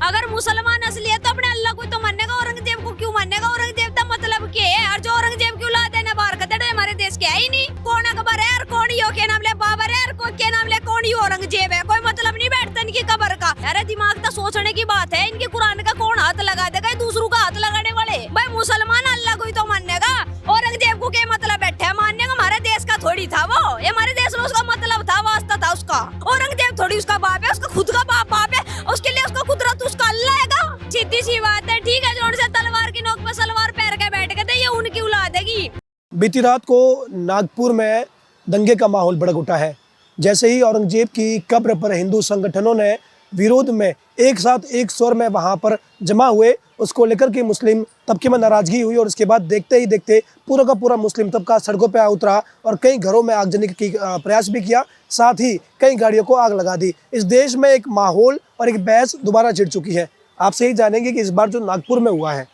अगर मुसलमान असली है तो अपने अल्लाह को तो मानेगा, औरंगजेब को क्यों मानेगा? औरंगजेब का मतलब क्या है? और जो औरंगजेब की औलाद है ना बाहर कदड़ हमारे देश के है ही नहीं। कौन अकबर है और कौन यो के नाम ले बाबर है और कौन के नाम ले कौन यो औरंगजेब है? कोई मतलब नहीं बैठता इनकी कबर का। अरे दिमाग तो सोचने की बात है। इनके कुरान का कौन हाथ लगा देगा? दूसरों का हाथ लगाने वाले भाई मुसलमान अल्लाह को ही तो मानेगा। औरंगजेब को क्या मतलब बैठे है मानने का? हमारे देश का थोड़ी था वो, ये हमारे देश में उसका मतलब था, वास्ता था उसका। औरंगजेब थोड़ी उसका बाप है, उसका खुद का बाप है, उसके लिए उसका कुदरत उसका अल्लाह है। सीधी सी बात है। ठीक है, जोर से तलवार की नोक पे सलवार पैर के बैठ गए थे, ये उनकी औलाद है। बीती रात को नागपुर में दंगे का माहौल भड़क उठा है। जैसे ही औरंगजेब की कब्र पर हिंदू संगठनों ने विरोध में एक साथ एक स्वर में वहां पर जमा हुए, उसको लेकर के मुस्लिम तबके में नाराजगी हुई और उसके बाद देखते ही देखते पूरा का पूरा मुस्लिम तबका सड़कों पर आ उतरा और कई घरों में आगजनी की प्रयास भी किया, साथ ही कई गाड़ियों को आग लगा दी। इस देश में एक माहौल और एक बहस दोबारा छिड़ चुकी है। आपसे ही जानेंगे कि इस बार जो नागपुर में हुआ है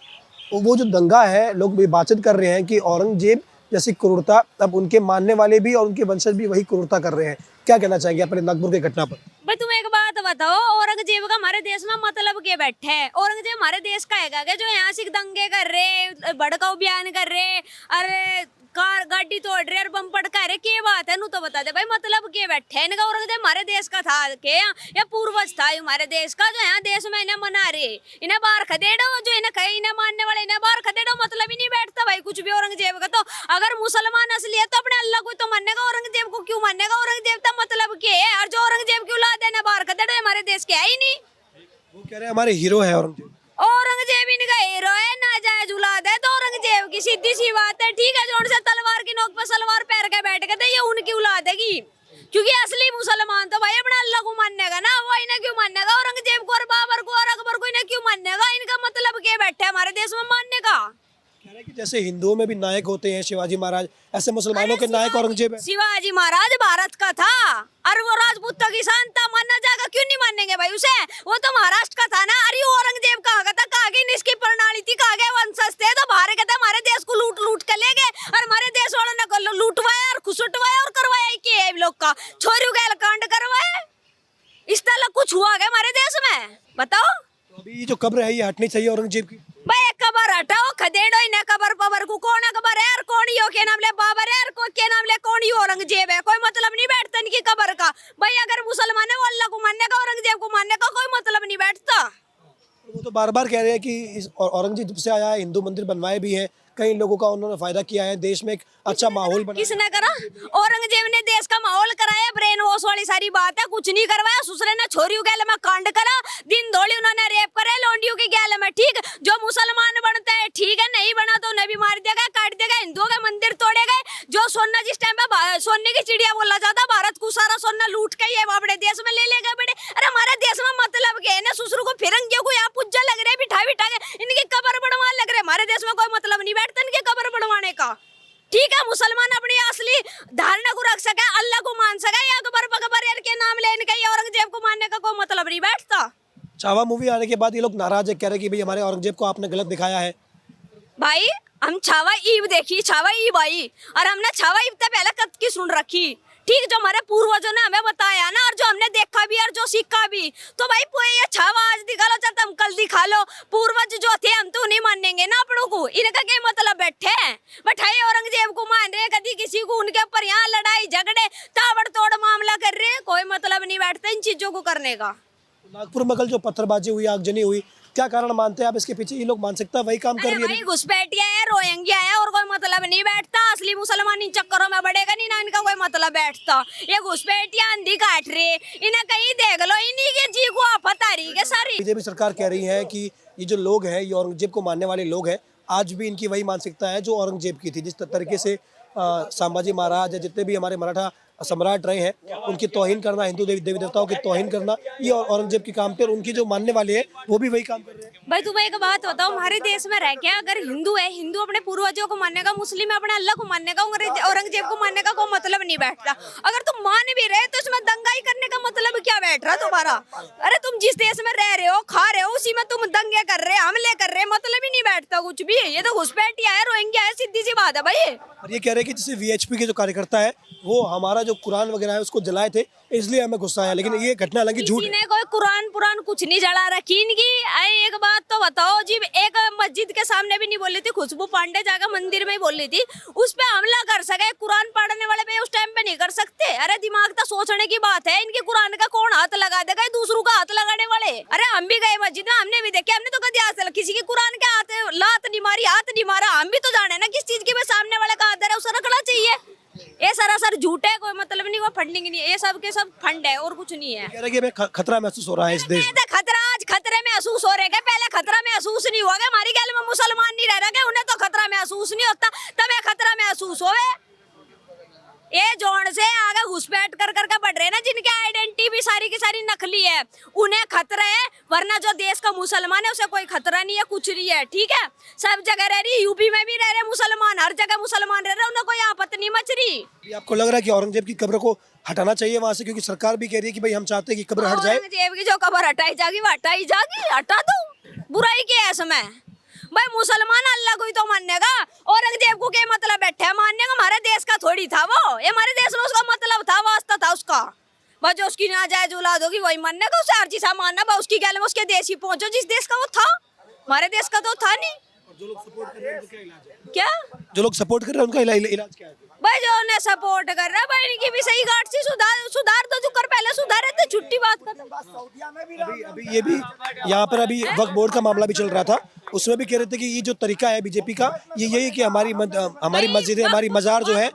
वो जो दंगा है, लोग भी बातचीत कर रहे हैं कि औरंगजेब जैसी क्रूरता अब उनके मानने वाले भी और उनके वंशज भी वही क्रूरता कर रहे हैं। क्या कहना चाहेंगे अपने नागपुर की घटना पर? भाई तुम एक बात बताओ, औरंगजेब का हमारे देश में मतलब क्या बैठे है? औरंगजेब हमारे देश का है जो यहाँ से दंगे कर रहे, भड़काऊ बयान कर रहे, अरे कार गाड़ी तोड़ रहे और बम पटका रहे, क्या बात है? नू तो बता दे भाई, मतलब क्या बैठे है? इनका औरंगजेब हमारे देश का था के या पूर्वज था हमारे देश का, जो यहाँ देश में इन्हें मना रहे, इन्हें बाहर खदेड़ो, जो इन्हें कहीं इन्हें मानने वाले इन्हें बाहर खदेड़ो, मतलब ही नहीं बैठता भाई कुछ भी औरंगजेब का। तो अगर मुसलमान असली है तो अपने अल्लाह को तो मानेगा, औरंगजेब को क्यों मानेगा? औरंगजेब का मतलब क्या है? और जो औरंगजेब की औलाद है ना बाहर खदेड़ो, हमारे देश के है ही नहीं। वो कह रहे हैं हमारे हीरो है औरंगजेब। औरंगजेब इनका हीरो है, नाजायज औलाद है तो औरंगजेब की, सीधी सी बात है। ठीक है, जोर से तलवार की नोक पे सलवार पैर के बैठ गए थे, ये उनकी औलाद है क्योंकि असली मुसलमान तो भाई अपने अल्लाह को मानेगा ना, वो इन्हें क्यों मानेगा? औरंगजेब को और बाबर को और अकबर को इन्हें क्यों मानेगा? इनका मतलब क्या बैठे हमारे देश में मानने का? कह रहे हैं कि जैसे हिंदुओं में भी नायक होते हैं शिवाजी महाराज, ऐसे मुसलमानों के नायक औरंगजेब है। शिवाजी महाराज भारत का था और वो राजपूतों की शान था, मानना जाएगा क्यों नहीं मानेंगे भाई उसे? वो तो महाराष्ट्र का था ना। अरे औरंगजेब कहाँ का था? कहाँ की इसकी प्रणाली थी? कहाँ के वंशज थे? तो बाहर के थे, हमारे देश को लूट लूट के ले गए और हमारे देश वालों ने लूटवाया और खुसुटवाया और करवाया ही किया लोग का, छोरियों का कांड करवाया। इस तरह कुछ हुआ क्या हमारे देश में? बताओ। तो अभी जो कब्र है ये हटनी चाहिए औरंगजेब की। भाई कबर हटाओ, खदेड़ो इन्हें कबर पबर को। कौन अकबर है और कौन यो के नाम ले बाबर है और कौन के नाम ले कौन यो औरंगजेब है? कोई मतलब नहीं बैठता इनकी कबर का। भाई अगर मुसलमान है वो अल्लाह को मानने का, औरंगजेब को मानने का कोई मतलब नहीं बैठता। वो तो बार बार कह रहे हैं कि इस औरंगजेब जब से आया है हिंदू मंदिर बनवाए भी हैं, कई लोगों का उन्होंने फायदा किया है, देश में एक अच्छा माहौल बना। किसने करा? औरंगजेब ने देश का माहौल कराया, ब्रेन वॉश वाली सारी बात है, कुछ नहीं करवाया। ससुरे ने छोरियों गैल में कांड करा, दिन धोली उन्होंने रेप करे लौंडियों की गैल में। ठीक, जो मुसलमान बनता है ठीक है, नहीं बना तो उन्हें भी मार देगा, काट देगा। हिंदुओं के मंदिर तोड़े गए, जो सोना जिस टाइम पे सोने की चिड़िया बोला जाता, भारत को सारा सोना लूट के ये अपने देश में ले गए बड़े। अरे हमारे देश में मतलब क्या है ना? ससुर को फिरंगियों को यहाँ पुज्जा लग रहे, बिठा बिठा के इनकी कबर बढ़वा लग रहे। हमारे देश में कोई मतलब नहीं बैठता इनकी कबर बढ़वाने का। ठीक है, मुसलमान अपनी असली धारणा को रख सके, अल्लाह को मान सके, या अकबर बकबर के नाम ले इनका, ये औरंगजेब को मानने का कोई मतलब नहीं बैठता। छावा मूवी आने के बाद ये लोग नाराज है, कह रहे हैं कि भाई हमारे औरंगजेब को आपने गलत दिखाया है। भाई हम छावा ईब देखी, छावा ईब आई, और हमने छावा ईब से पहले कद की सुन रखी। ठीक, जो हमारे पूर्वजों ने हमें बताया ना, और जो हमने देखा भी और जो सीखा भी, तो भाई ये छावा आज दिखा लो, चाहे तुम कल दिखा लो। पूर्वज जो थे हम तो नहीं मानेंगे ना अपनों को। इनका क्या मतलब बैठे बैठाए औरंगजेब को मान रहे, कभी किसी को उनके ऊपर यहाँ लड़ाई झगड़े ताबड़तोड़ मामला कर रहे, कोई मतलब नहीं बैठता इन चीजों को करने का। नागपुर में कल जो पत्थरबाजी हुई, आगजनी हुई, क्या कारण मानते हैं आप इसके पीछे? ये लोग मानसिकता वही काम कर रही है। घुसपैठिया है, रोहिंग्या है, और कोई मतलब नहीं बैठता। असली मुसलमान इन चक्करों में बढ़ेगा नहीं ना, इनका कोई मतलब बैठता। ये घुसपैठिया अंधी काट रहे, इन्हें कहीं देख लो, इन्हीं के जी को आफत आ रही है सारी। बीजेपी सरकार कह रही है कि ये जो लोग हैं, ये औरंगजेब को मानने वाले लोग हैं, आज भी इनकी वही मानसिकता है जो औरंगजेब की थी। जिस तरीके से संभाजी महाराज या जितने भी हमारे मराठा सम्राट रहे हैं, उनकी तौहीन करना, हिंदू देवी देवताओं की तौहीन करना, ये औरंगजेब के काम पे, और उनकी जो मानने वाले हैं वो भी वही काम कर रहे हैं। भाई तुम्हें एक बात बताओ, हमारे देश में रह के अगर हिंदू है, हिंदू अपने पूर्वजों को मानेगा, मुस्लिम अपने अल्लाह को मानेगा, औरंगजेब को मानने का कोई मतलब नहीं बैठता। अगर तुम मान भी रहे तो इसमें दंगाई करने का मतलब क्या बैठ रहा तुम्हारा? अरे तुम जिस देश में रह रहे हो, खा रहे हो, उसी में तुम दंगे कर रहे, हमले कर रहे, मतलब ही नहीं बैठता कुछ भी। ये तो घुसपैठिया है, रोहिंग्या है, सीधी सी बात है भाई। और ये कह रहे हैं कि जैसे वीएचपी के जो कार्यकर्ता है वो हमारा जो कुरान वगैरह है उसको जलाए थे, इसलिए हमें गुस्सा आया, लेकिन ये घटना हालांकि झूठ है। कोई कुरान पुरान कुछ नहीं जला रखी इनकी। बताओ जी, एक मस्जिद के सामने भी नहीं बोली थी, खुशबू पांडे जाकर मंदिर में ही बोली थी, उस पे हमला कर सके, कुरान पढ़ने वाले पे उस टाइम पे नहीं कर सकते? अरे दिमाग तो सोचने की बात है, इनके कुरान का कौन हाथ लगा देगा, दूसरों का हाथ लगाने वाले। अरे हम भी गए मस्जिद में, हमने भी देखे, हमने तो कभी हाथ किसी की कुरान के हाथ लात नहीं मारी, हाथ नहीं मारा। हम भी तो जाने ना किस चीज की सामने वाले का हाथ दे रहा है, उसे रखना चाहिए। ये सरासर झूठ है, कोई मतलब नहीं, वो फंडिंग नहीं है, ये सब के सब फंड है और कुछ नहीं है। कह रहे कि हमें खतरा महसूस हो रहा है इस देश में। खतरा आज खतरे महसूस हो रहे, पहले खतरा महसूस नहीं हुआ, हमारी गैल में मुसलमान नहीं रह रहे, उन्हें तो खतरा महसूस नहीं होता, तब खतरा महसूस होवे। ये जोन से आगे घुसपैठ कर कर बढ़ रहे ना, जिनकी आइडेंटिटी भी सारी की सारी नकली है, उन्हें खतरा है, वरना जो देश का मुसलमान है उसे कोई खतरा नहीं है, कुछ नहीं है। ठीक है, सब जगह रह रही, यूपी में भी रह रहे मुसलमान, हर जगह मुसलमान रह रहे, उन्हें कोई आपत्ति नहीं मच रही। आपको लग रहा है कि औरंगजेब की कब्र को हटाना चाहिए वहां से, क्योंकि सरकार भी कह रही है कि भाई हम चाहते हैं कि कब्र हट जाए। औरंगजेब की जो कब्र हटाई जाएगी वो हटाई जाएगी, हटा दो, बुराई क्या है इसमें? भाई मुसलमान अल्लाह को ही तो मानेगा, औरंगजेब को क्या मतलब बैठे मानने का? हमारे देश का थोड़ी था वो, ये हमारे देश में उसका मतलब था, वास्ता था उसका। बस जो उसकी नाजायज औलाद होगी वही मानने का, उसे हर चीज मानना, बस उसकी गैल में उसके देश ही पहुंचो जिस देश का वो था, हमारे देश का तो था नहीं। जो लोग सपोर्ट कर रहे हैं उनका क्या इलाज है? क्या जो लोग सपोर्ट कर रहे हैं उनका इलाज क्या है? भाई जो उन्हें सपोर्ट कर रहा है भाई, इनकी भी सही गाट से सुधार तो जो कर, पहले सुधारे थे, छुट्टी बात खत्म। अभी ये भी यहाँ पर अभी वक्फ बोर्ड का मामला भी चल रहा था, उसमें भी कह रहे थे कि ये जो तरीका है बीजेपी का, ये यही कि हमारी मस्जिदें, हमारी मजार जो है।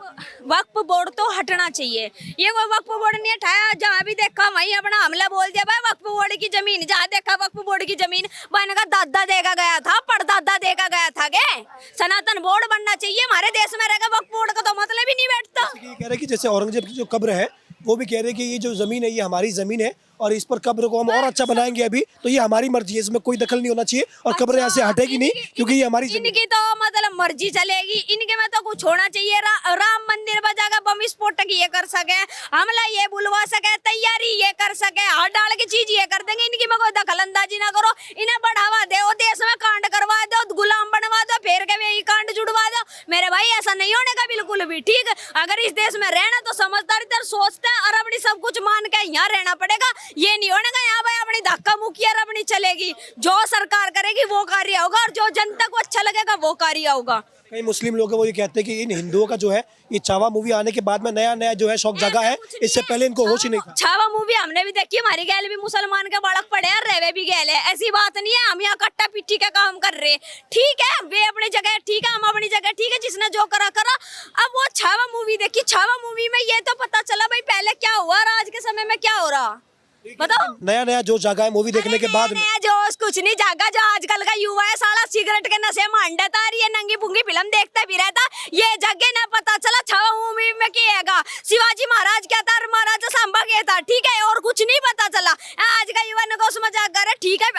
वक्फ बोर्ड तो हटना चाहिए, ये कोई वक्फ बोर्ड नहीं हटाया, जहाँ भी देखा वहीं अपना हमला बोल दिया। भाई वक्फ बोर्ड की जमीन, जहाँ देखा वक्फ बोर्ड की जमीन, मैंने कहा दादा देखा गया था, परदादा देखा गया था, गे सनातन बोर्ड बनना चाहिए हमारे देश में, रहेगा वक्फ बोर्ड का तो मतलब ही नहीं बैठता। ये कह रहे कि जैसे औरंगजेब की जो कब्र है, वो भी कह रहे कि ये जो जमीन है ये हमारी जमीन है और इस पर कब्र को हम और अच्छा बनाएंगे, अभी तो ये हमारी मर्जी है, इसमें कोई दखल नहीं होना चाहिए और कब्र यहाँ से हटेगी नहीं, क्योंकि ये हमारी जमीन। इनकी तो मतलब मर्जी चलेगी, इनके में तो कुछ होना चाहिए। राम मंदिर बजाकर बम विस्फोटक ये कर सके, हमला ये बुलवा सके, तैयारी ये कर सके, हर डाल की चीज ये कर देंगे, इनकी में कोई दखल अंदाजी ना करो, इन्हें बढ़ावा दो, देश में कांड करवा दो, गुलाम बनवा दो, फिर के यही कांड जुड़वा दो। मेरे भाई ऐसा नहीं होने का बिल्कुल भी। ठीक, अगर इस देश में रहना तो समझदारी तर सोचते हैं और अपनी सब कुछ मान के यहाँ रहना पड़ेगा, ये नहीं होने का यहाँ भाई अपनी धक्का मुक्की और अपनी चलेगी, जो सरकार करेगी वो कार्य होगा और जो जनता को अच्छा लगेगा वो कार्य होगा। कई मुस्लिम लोग हैं वो ये कहते हैं कि इन हिंदुओं का जो है ये छावा मूवी आने के बाद में नया नया जो है शौक जगा है, इससे पहले इनको होश ही नहीं था। छावा मूवी हमने भी देखी, हमारी गैल भी मुसलमान के बालक पड़े हैं, रेवे भी गैल है, ऐसी बात नहीं है हम यहाँ कट्टा पिट्टी का काम कर रहे। ठीक है, वे अपनी जगह ठीक है, हम अपनी जगह ठीक है, जिसने जो करा करा। अब वो छावा मूवी देखी, छावा मूवी में ये तो पता चला भाई पहले क्या हुआ और आज के समय में क्या हो रहा, बताओ। नया नया जो जागा है मूवी देखने के बाद में। जोश कुछ नहीं जागा, जो आजकल का युवा है साला सिगरेट के नशे में अंडा रही है, नंगी पुंगी फिल्म देखता भी रहता, ये जगह ना पता चला छावा मूवी में क्या है, शिवाजी महाराज क्या था, महाराजा सांबा क्या था। ठीक है, और कुछ नहीं पता चला। आज का युवा ने को मजाक कर रहा है। ठीक है,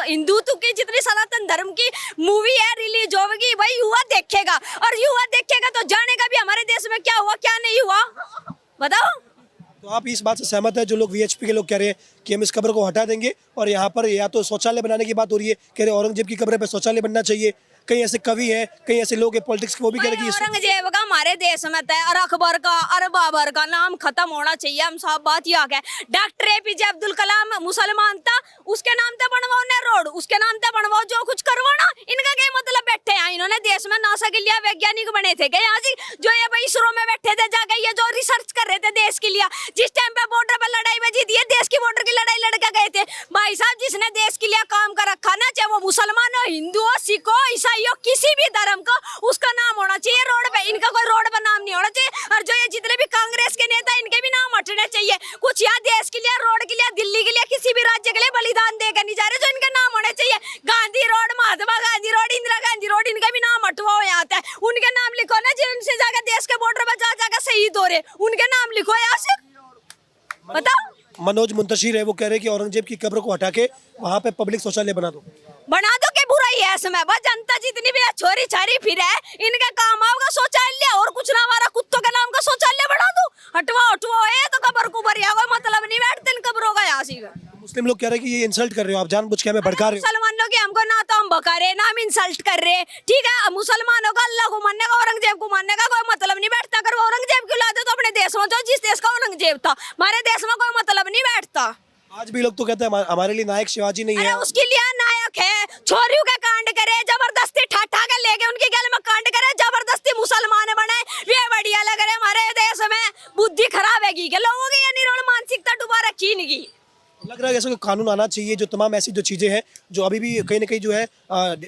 हिंदुत्व की जितनी सनातन धर्म की मूवी है रिलीज होगी भाई युवा देखेगा, और युवा देखेगा तो जानेगा भी हमारे देश में क्या हुआ क्या नहीं हुआ, बताओ। तो आप इस बात से सहमत है, जो लोग वीएचपी के लोग कह रहे हैं कि हम इस कब्र को हटा देंगे और यहाँ पर या तो शौचालय बनाने की बात हो रही है, कह रहे औरंगजेब की कब्र पे शौचालय बनना चाहिए। कई ऐसे कवि हैं, कई ऐसे लोग हैं पॉलिटिक्स के, वो भी कह रहे हैं कि औरंगजेब का हमारे देश में था, और अकबर का और बाबर का नाम खत्म होना चाहिए। हम सब बात ही आ गए। डॉक्टर एपीजे अब्दुल कलाम मुसलमान था, उसके नाम से बनवाओ ने रोड, उसके नाम से बनवाओ, जो कुछ करवाना। इनका क्या मतलब बैठे हैं इन्होंने देश में नासा के लिए वैज्ञानिक बने थे क्या जी, जो ये भाई इसरो में बैठे थे जाके, ये जो रिसर्च कर रहे थे देश के लिए। जिस टाइम पे बॉर्डर पर लड़ाई बजी थी, देश की बॉर्डर की लड़ाई लड़के गए थे भाई साहब। जिसने देश के लिए काम कर रखा ना, चाहे वो मुसलमान हो, हिंदू हो, सिख हो, ईसाई हो, किसी भी धर्म का, उसका नाम होना चाहिए रोड पे। इनका कोई रोड पर नाम नहीं होना चाहिए। और जो ये जितने भी कांग्रेस के नेता, इनके भी नाम हटने चाहिए। कुछ यहाँ देश के लिए, रोड के लिए, दिल्ली के लिए, किसी भी राज्य के लिए बलिदान देकर नहीं जा रहे, जो इनके नाम होने चाहिए। Gandhi road, Mahatma Gandhi road, Indira Gandhi road, इनका भी नाम हटवाओ यहाँ पे। उनके नाम लिखो ना, जिनसे जाकर देश के बॉर्डर पर जाकर शहीद हो रहे, उनके नाम लिखो यहाँ से, बताओ। मनोज मुंतशिर है, वो कह रहे हैं कि औरंगजेब की कब्र को हटा के वहाँ पे पब्लिक शौचालय बना दो। के बुराई है इसमें, बस जनता जितनी भी छोरी छारी फिर है, इनका काम आओगा शौचालय, और कुछ ना हमारा कुत्तों के नाम का शौचालय बना दो। हटवाओ है तो कब्र को भरिया, कोई मतलब नहीं बैठते इन कब्रों का यहाँ से। मुस्लिम लोग कह रहे हैं कि ये इंसल्ट कर रहे हो आप, जानबूझ के हमें भड़का रहे हो। मुसलमानों की हमको ना तो हम भगा रहे, ना हम इंसल्ट कर रहे। ठीक है, मुसलमानों का अल्लाह को मानने का, औरंगजेब को मानने का कोई मतलब नहीं बैठता। अगर वो औरंगजेब की औलाद है तो अपने देश में, जो जिस देश का औरंगजेब था, हमारे देश में कोई मतलब नहीं बैठता। आज भी लोग तो कहते हैं हमारे लिए नायक शिवाजी नहीं है। उसके लिए नायक है, छोरियों के है ऐसा कोई कानून आना चाहिए जो तमाम ऐसी जो चीजें हैं जो अभी भी कहीं ना कहीं जो है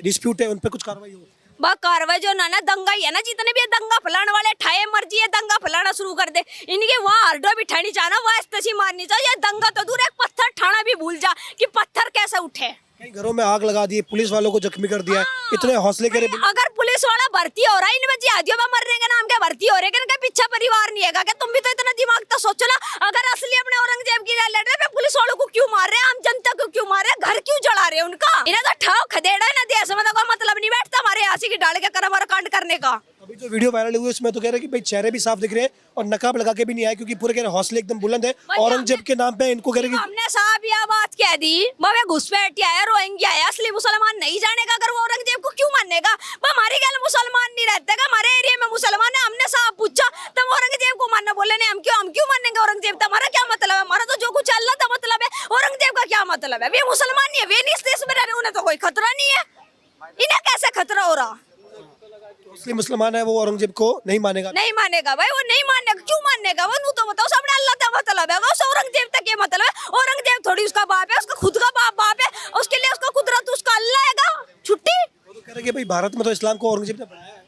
डिस्प्यूट है उन पर कुछ कार्रवाई हो? बा कार्रवाई जो ना दंगा ही है ना, जितने भी दंगा फैलाने वाले ठाए मर्जी है दंगा फैलाना शुरू कर दे, इनके वहाँ हरडो भी ठानी चाहना, वहाँ तसी मारनी चाहिए। दंगा तो दूर, एक पत्थर ठाना भी भूल जा कि पत्थर कैसे उठे। कई घरों में आग लगा दी, पुलिस वालों को जख्मी कर दिया, इतने हौसले करे। अगर पुलिस वाला भर्ती हो रहा है, इनमें जिहादियों में मरने के नाम के भर्ती हो रहे हैं, इनका पीछा परिवार नहीं है क्या? तुम भी तो इतना दिमाग तो सोचो ना। अगर असली अपने औरंगजेब की लड़ रहे हैं, पुलिस वालों को क्यों मार रहे हैं, आम जनता को क्यों मार रहे हैं, घर क्यों जला रहे हैं उनका? इन्हें तो ठाव खदेड़ा है ना, देश में तो कोई मतलब नहीं बैठता हमारे आसी की डाल के करम और कांड करने का। अभी जो वीडियो वायरल हुई उसमें तो कह रहे हैं कि भाई चेहरे भी साफ दिख रहे हैं और नकाब लगा के भी नहीं आए, क्योंकि पूरे कह रहे हैं हौसले एकदम बुलंद है। औरंगजेब के नाम पे इनको कह रहे हैं कि हमने साहब यह बात कह दी, मैं घुसपैठिया है, रोहिंग्या है, असली मुसलमान नहीं जानेगा। अगर वो औरंगजेब को क्यों मानेगा? हमारे गैल मुसलमान नहीं रहते, हमारे एरिया में मुसलमान है। हमने साहब पूछा तब औरंगजेब को मानना, बोले नहीं, हम क्यों मानेंगे औरंगजेब? तुम्हारा क्या मतलब है? हमारा तो जो कुछ अल्लाह का मतलब है, औरंगजेब का क्या मतलब है? वे मुसलमान नहीं है, वे नहीं इस देश में रह रहे, उन्हें तो कोई खतरा नहीं है। इन्हें कैसे खतरा हो रहा? असली मुसलमान है वो औरंगजेब को नहीं मानेगा। नहीं मानेगा भाई, वो नहीं मानेगा। क्यों मानेगा वो? नू तो बताओ, सामने अल्लाह का मतलब है, उस औरंगजेब तक ये मतलब है। औरंगजेब थोड़ी उसका बाप है, उसका खुद का बाप है, उसके लिए उसका कुदरत उसका अल्लाह है। छुट्टी वो तो कह रहे हैं कि भाई भारत में तो इस्लाम को औरंगजेब ने बनाया है।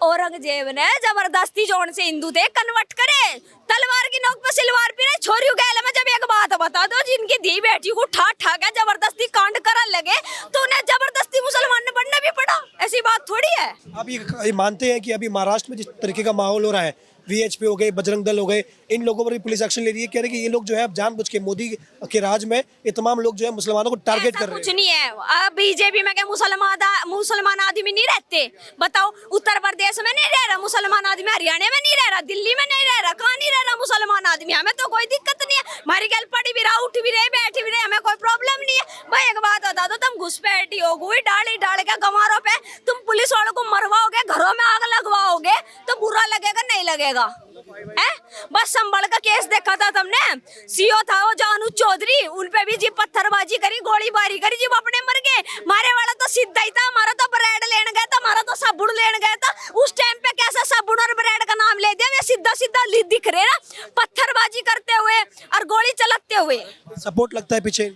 औरंगजेब ने जबरदस्ती जोन से हिंदू थे कन्वर्ट करे, तलवार की नोक पे सिलवार भी नहीं। छोरियों गैल में जब एक बात बता दो, जिनकी धी बेटी को ठा के जबरदस्ती कांड करा लगे, तो उन्हें जबरदस्ती मुसलमान ने बनना भी पड़ा। ऐसी बात थोड़ी है। आप ये मानते हैं कि अभी महाराष्ट्र में जिस तरीके का माहौल हो रहा है, वीएचपी हो गए, बजरंग दल हो गए, इन लोगों पर भी पुलिस एक्शन ले रही है, कह रहे हैं कि ये लोग जो है अब जानबूझ के मोदी के राज में ये तमाम लोग जो है मुसलमानों को टारगेट कर रहे हैं? कुछ नहीं है। अब बीजेपी में क्या मुसलमान आदमी नहीं रहते? बताओ, उत्तर प्रदेश में नहीं रह रहा मुसलमान आदमी, हरियाणा में नहीं रह रहा, दिल्ली में नहीं रह रहा, कहाँ नहीं रह रहा मुसलमान आदमी? हमें तो कोई दिक्कत नहीं है। हमारी गल पड़ी भी रहा, उठ भी रहे, बैठ भी रहे, हमें कोई प्रॉब्लम नहीं है। भाई एक बात बता दो, तुम घुसपैठी हो गई डाल के गंवारों पे, तुम पुलिस वालों को मरवाओगे, घरों में आग लगवाओगे, तो बुरा लगेगा नहीं लगेगा? है बस संभल का केस देखा था तुमने, सीओ था वो जानू चौधरी, उन पे भी जी पत्थरबाजी करी, गोलीबारी करी, जी वो अपने मर गए। मारे वाला तो सीधा ही था, हमारा तो ब्रेड लेने गया था, हमारा तो साबुन लेने गया था। उस टाइम पे कैसे साबुन और ब्रेड का नाम ले दिया? वे सीधा दिख रहे ना, पत्थरबाजी करते हुए और गोली चलाते हुए। सपोर्ट लगता है पीछे?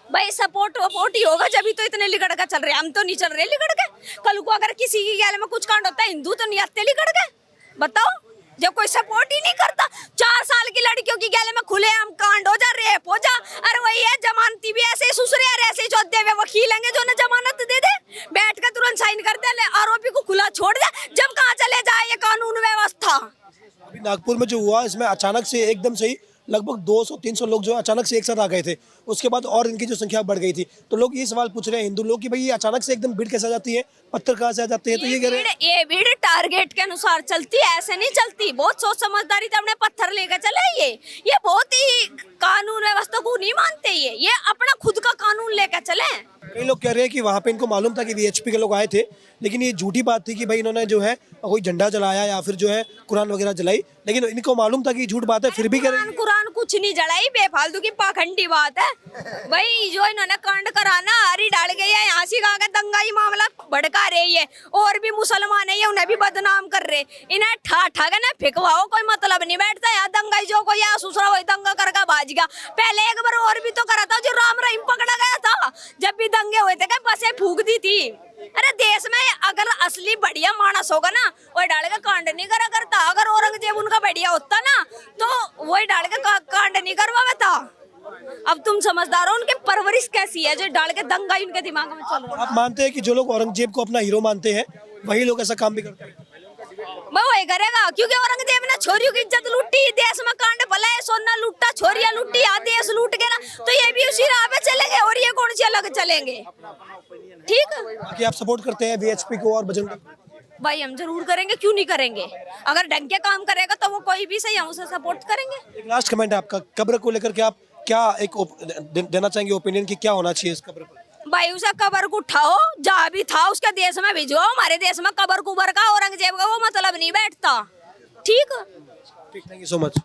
भाई सपोर्ट ही होगा, जब तो इतने लिगड़ के चल रहे, हम तो नहीं चल रहे लिगड़ के। कल को अगर किसी की गैल में कुछ कांड होता है, हिंदू तो नहीं आते लिगड़ के। बताओ, जब कोई सपोर्ट ही नहीं करता, 4 साल की लड़कियों की गैले में खुले हम कांड हो जा, रेप हो जा। अरे वही है, जमानती भी ऐसे ही सुसरे, ऐसे ही चौथे हुए वकील हैं जो उन्हें जमानत दे दे, बैठ कर तुरंत साइन कर दे, आरोपी को खुला छोड़ दे। जब कहाँ चले जाए ये कानून व्यवस्था? अभी नागपुर में जो हुआ, इसमें अचानक से एकदम से ही लगभग 200-300 लोग जो अचानक से एक साथ आ गए थे, उसके बाद और इनकी जो संख्या बढ़ गई थी। तो लोग ये सवाल पूछ रहे हैं हिंदू लोग कि भाई ये अचानक से एकदम भीड़ कैसे आ जाती है, पत्थर कहाँ से आ जाते हैं? तो ये कह रहे हैं ये भीड़ टारगेट के अनुसार चलती है, ऐसे नहीं चलती। बहुत सोच समझदारी से अपने पत्थर लेकर चले। ये बहुत ही कानून व्यवस्था को नहीं मानते, ये अपना खुद का कानून लेकर चले। कई लोग कह रहे हैं कि वहाँ पे इनको मालूम था कि वीएचपी के लोग आए थे, लेकिन ये झूठी बात थी कि भाई इन्होंने जो है कोई झंडा जलाया या फिर जो है कुरान वगैरह जलाई, लेकिन इनको मालूम था कि झूठ बात है, फिर भी कह रहे हैं कुरान कुछ नहीं जलाई, बेफालतू की पाखंडी बात है। भाई जो इन्होंने कांड कराना हरी डाल गई है, यहाँ से कहा दंगाई मामला भड़का रही है, और भी मुसलमान है ये उन्हें भी बदनाम कर रहे। इन्हें ठा के ना फेंकवाओ, कोई मतलब नहीं बैठता। यहाँ दंगाई जो कोई यहाँ सुसरा वही दंगा करके भाज गया। पहले एक बार और भी तो करा था, जो राम रहीम पकड़ा गया था, जब भी दंगे हुए थे, बसें फूक दी थी। अरे देश में अगर असली बढ़िया मानस होगा ना, वो डाल के कांड नहीं करा करता। अगर औरंगजेब उनका बढ़िया होता ना, तो वही डाल के कांड नहीं करवाता। अब तुम समझदार हो, उनकी परवरिश कैसी है जो डाल के दंगा उनके दिमाग में चल रहा है। आप मानते हैं कि जो लोग औरंगजेब को अपना हीरो मानते हैं वही लोग ऐसा काम भी करते हैं? मैं वही करेगा, क्योंकि औरंगजेब ने छोरियों की इज्जत लूटी, देश में कांड भला है, सोना लूटा, छोरियां लूटी, देश लूट गया ना, तो ये भी उसी राह पे चलेंगे। और ये कौन सी अलग चलेंगे? ठीक है, कि आप सपोर्ट करते हैं वीएचपी को और बजरंग दल? भाई हम जरूर करेंगे, क्यों नहीं करेंगे? अगर ढंग के काम करेगा तो वो कोई भी सही, हम उसे सपोर्ट करेंगे। एक लास्ट कमेंट है आपका, कब्र को लेकर के आप क्या एक देना चाहेंगे ओपिनियन की क्या होना चाहिए इस कब्र पर? भाई उसे कबर को उठाओ, जहाँ भी था उसके देश में भिजवाओ। हमारे देश में कबर कुबर का, औरंगजेब का वो मतलब नहीं बैठता। ठीक, थैंक यू सो मच।